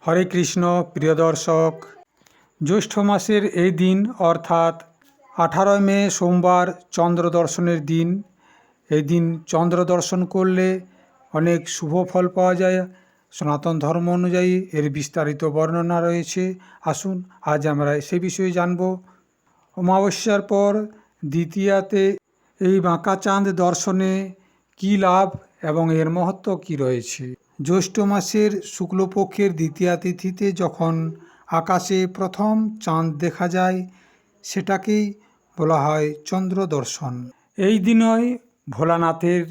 হরে কৃষ্ণ প্রিয় দর্শক, জ্যৈষ্ঠ মাসের এই দিন অর্থাৎ 18 মে সোমবার চন্দ্র দর্শনের দিন। এই দিন চন্দ্র দর্শন করলে অনেক শুভ ফল পাওয়া যায়। সনাতন ধর্ম অনুযায়ী এর বিস্তারিত বর্ণনা রয়েছে। আসুন আজ আমরা সে বিষয়ে জানব। অমাবস্যার পর দ্বিতীয়াতে এই বাঁকা চাঁদ দর্শনে কী লাভ এবং এর মহত্ব কী রয়েছে। জ্যৈষ্ঠ মাসের শুক্লপক্ষের দ্বিতীয়া তিথিতে যখন আকাশে প্রথম চাঁদ দেখা যায় সেটাকেই বলা হয় চন্দ্র দর্শন। এই দিনই ভোলানাথের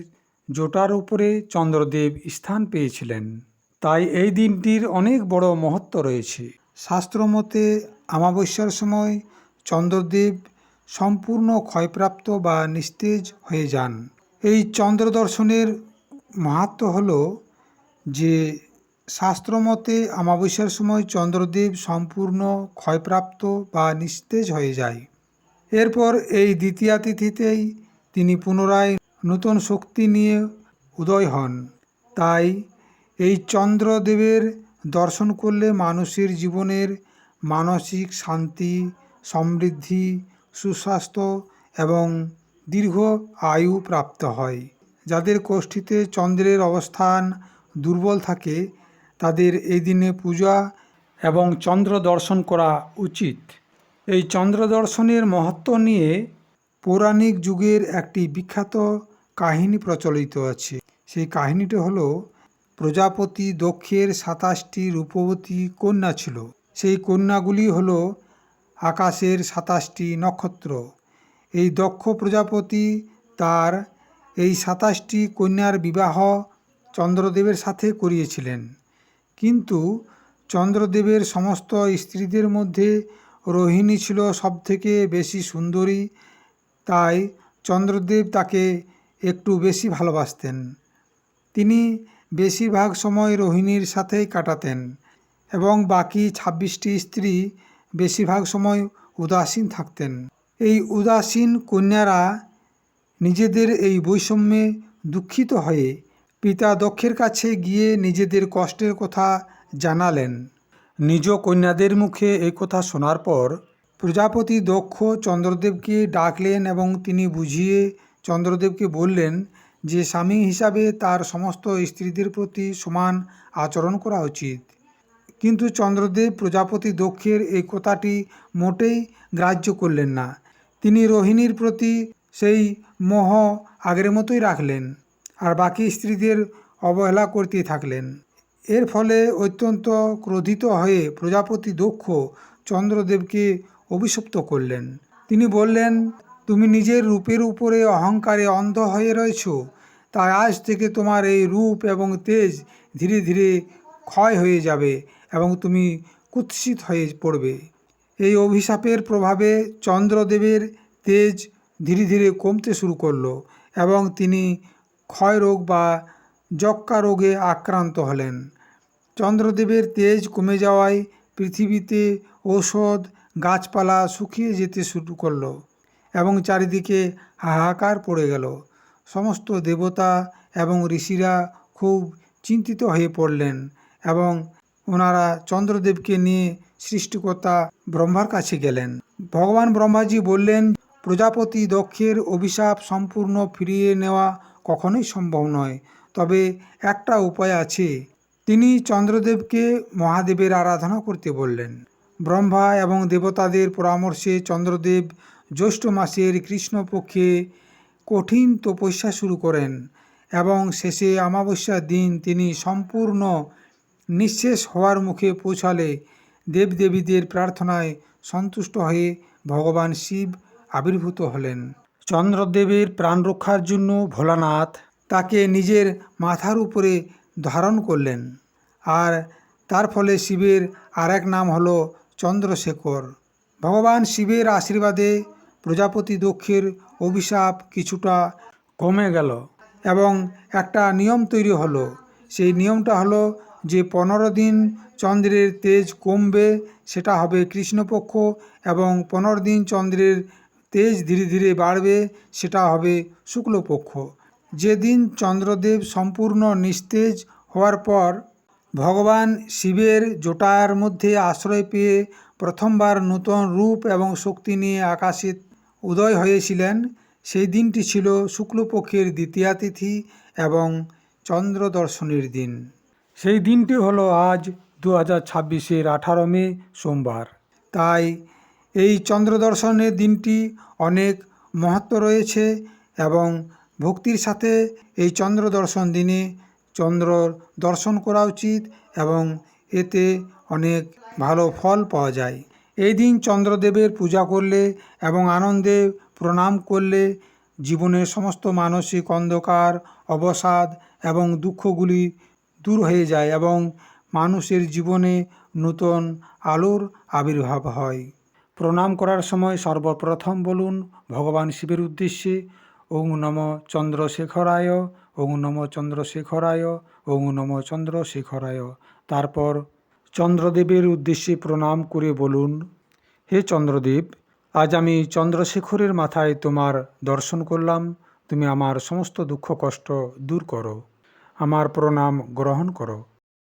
জটার উপরে চন্দ্রদেব স্থান পেয়েছিলেন, তাই এই দিনটির অনেক বড় মহত্ব রয়েছে। শাস্ত্রমতে অমাবস্যার সময় চন্দ্রদেব সম্পূর্ণ ক্ষয়প্রাপ্ত বা নিস্তেজ হয়ে যান। এই চন্দ্র দর্শনের মাহাত্ম্য হলো যে শাস্ত্রমতে অমাবস্যার সময় চন্দ্রদেব সম্পূর্ণ ক্ষয়প্রাপ্ত বা নিস্তেজ হয়ে যায়। এরপর এই দ্বিতীয়া তিথিতেই তিনি পুনরায় নূতন শক্তি নিয়ে উদয় হন। তাই এই চন্দ্রদেবের দর্শন করলে মানুষের জীবনের মানসিক শান্তি, সমৃদ্ধি, সুস্বাস্থ্য এবং দীর্ঘ আয়ু প্রাপ্ত হয়। যাদের কোষ্ঠীতে চন্দ্রের অবস্থান দুর্বল থাকে তাদের এই দিনে পূজা এবং চন্দ্র দর্শন করা উচিত। এই চন্দ্র দর্শনের মহত্ব নিয়ে পৌরাণিক যুগের একটি বিখ্যাত কাহিনী প্রচলিত আছে। সেই কাহিনীটি হলো, প্রজাপতি দক্ষের 27টি রূপবতী কন্যা ছিল। সেই কন্যাগুলি হলো আকাশের 27টি নক্ষত্র। এই দক্ষ প্রজাপতি তার এই 27টি কন্যার বিবাহ চন্দ্রদেবের সাথে করিয়েছিলেন। কিন্তু চন্দ্রদেবের সমস্ত স্ত্রীদের মধ্যে রোহিণী ছিল সবথেকে বেশি সুন্দরী। তাই চন্দ্রদেব তাকে একটু বেশি ভালোবাসতেন। তিনি বেশিরভাগ সময় রোহিণীর সাথেই কাটাতেন এবং বাকি 26টি স্ত্রী বেশিরভাগ সময় উদাসীন থাকতেন। এই উদাসীন কন্যারা নিজেদের এই বৈষম্যে দুঃখিত হয়ে পিতা দক্ষের কাছে গিয়ে নিজেদের কষ্টের কথা জানালেন। নিজ কন্যাদের মুখে এই কথা শোনার পর প্রজাপতি দক্ষ চন্দ্রদেবকে ডাকলেন এবং তিনি বুঝিয়ে চন্দ্রদেবকে বললেন যে স্বামী হিসাবে তার সমস্ত স্ত্রীদের প্রতি সমান আচরণ করা উচিত। কিন্তু চন্দ্রদেব প্রজাপতি দক্ষের এই কথাটি মোটেই গ্রাহ্য করলেন না। তিনি রোহিণীর প্রতি সেই মোহ আগের মতোই রাখলেন আর বাকি স্ত্রীদের অবহেলা করতে থাকলেন। এর ফলে অত্যন্ত ক্রোধিত হয়ে প্রজাপতি দক্ষ চন্দ্রদেবকে অভিশপ্ত করলেন। তিনি বললেন, তুমি নিজের রূপের উপরে অহংকারে অন্ধ হয়ে রয়েছ, তাই আজ থেকে তোমার এই রূপ এবং তেজ ধীরে ধীরে ক্ষয় হয়ে যাবে এবং তুমি কুৎসিত হয়ে পড়বে। এই অভিশাপের প্রভাবে চন্দ্রদেবের তেজ ধীরে ধীরে কমতে শুরু করলো এবং তিনি ক্ষয় রোগ বা যক্ষ্মা রোগে আক্রান্ত হলেন। চন্দ্রদেবের তেজ কমে যাওয়ায় পৃথিবীতে ঔষধ গাছপালা শুকিয়ে যেতে শুরু করলো এবং চারিদিকে হাহাকার পড়ে গেল। সমস্ত দেবতা এবং ঋষিরা খুব চিন্তিত হয়ে পড়লেন এবং ওনারা চন্দ্রদেবকে নিয়ে সৃষ্টিকর্তা ব্রহ্মার কাছে গেলেন। ভগবান ব্রহ্মাজি বললেন, প্রজাপতি দক্ষের অভিশাপ সম্পূর্ণ ফিরিয়ে নেওয়া কখনোই সম্ভব নয়, তবে একটা উপায় আছে। তিনি চন্দ্রদেবকে মহাদেবের আরাধনা করতে বললেন। ব্রহ্মা এবং দেবতাদের পরামর্শে চন্দ্রদেব জ্যৈষ্ঠ মাসের কৃষ্ণপক্ষে কঠিন তপস্যা শুরু করেন এবং শেষে অমাবস্যার দিন তিনি সম্পূর্ণ নিঃশেষ হওয়ার মুখে পৌঁছালে দেবদেবীদের প্রার্থনায় সন্তুষ্ট হয়ে ভগবান শিব আবির্ভূত হলেন। চন্দ্রদেবের প্রাণ রক্ষার জন্য ভোলানাথ তাকে নিজের মাথার উপরে ধারণ করলেন আর তার ফলে শিবের আর এক নাম হলো চন্দ্রশেখর। ভগবান শিবের আশীর্বাদে প্রজাপতি দক্ষের অভিশাপ কিছুটা কমে গেল এবং একটা নিয়ম তৈরি হলো। সেই নিয়মটা হলো যে 15 দিন চন্দ্রের তেজ কমবে সেটা হবে কৃষ্ণপক্ষ এবং 15 দিন চন্দ্রের তেজ ধীরে ধীরে বাড়বে সেটা হবে শুক্লপক্ষ। যেদিন চন্দ্রদেব সম্পূর্ণ নিস্তেজ হওয়ার পর ভগবান শিবের জটার মধ্যে আশ্রয় পেয়ে প্রথমবার নূতন রূপ এবং শক্তি নিয়ে আকাশে উদয় হয়েছিলেন। সেই দিনটি ছিল শুক্লপক্ষের দ্বিতীয়া তিথি এবং চন্দ্র দর্শনের দিন। সেই দিনটি হলো আজ 2026-এর 18 মে সোমবার। তাই এই চন্দ্র দর্শনের দিনটি অনেক মহত্ব রয়েছে এবং ভক্তির সাথে এই চন্দ্র দর্শন দিনে চন্দ্র দর্শন করা উচিত এবং এতে অনেক ভালো ফল পাওয়া যায়। এই দিন চন্দ্রদেবের পূজা করলে এবং আনন্দে প্রণাম করলে জীবনের সমস্ত মানসিক অন্ধকার, অবসাদ এবং দুঃখগুলি দূর হয়ে যায় এবং মানুষের জীবনে নূতন আলোর আবির্ভাব হয়। প্রণাম করার সময় সর্বপ্রথম বলুন ভগবান শিবের উদ্দেশ্যে ওং নম চন্দ্রশেখরায়, ওং নম চন্দ্রশেখরায়, ওং নম চন্দ্রশেখরায়। তারপর চন্দ্রদেবের উদ্দেশ্যে প্রণাম করে বলুন, হে চন্দ্রদেব, আজ আমি চন্দ্রশেখরের মাথায় তোমার দর্শন করলাম। তুমি আমার সমস্ত দুঃখ কষ্ট দূর করো, আমার প্রণাম গ্রহণ করো।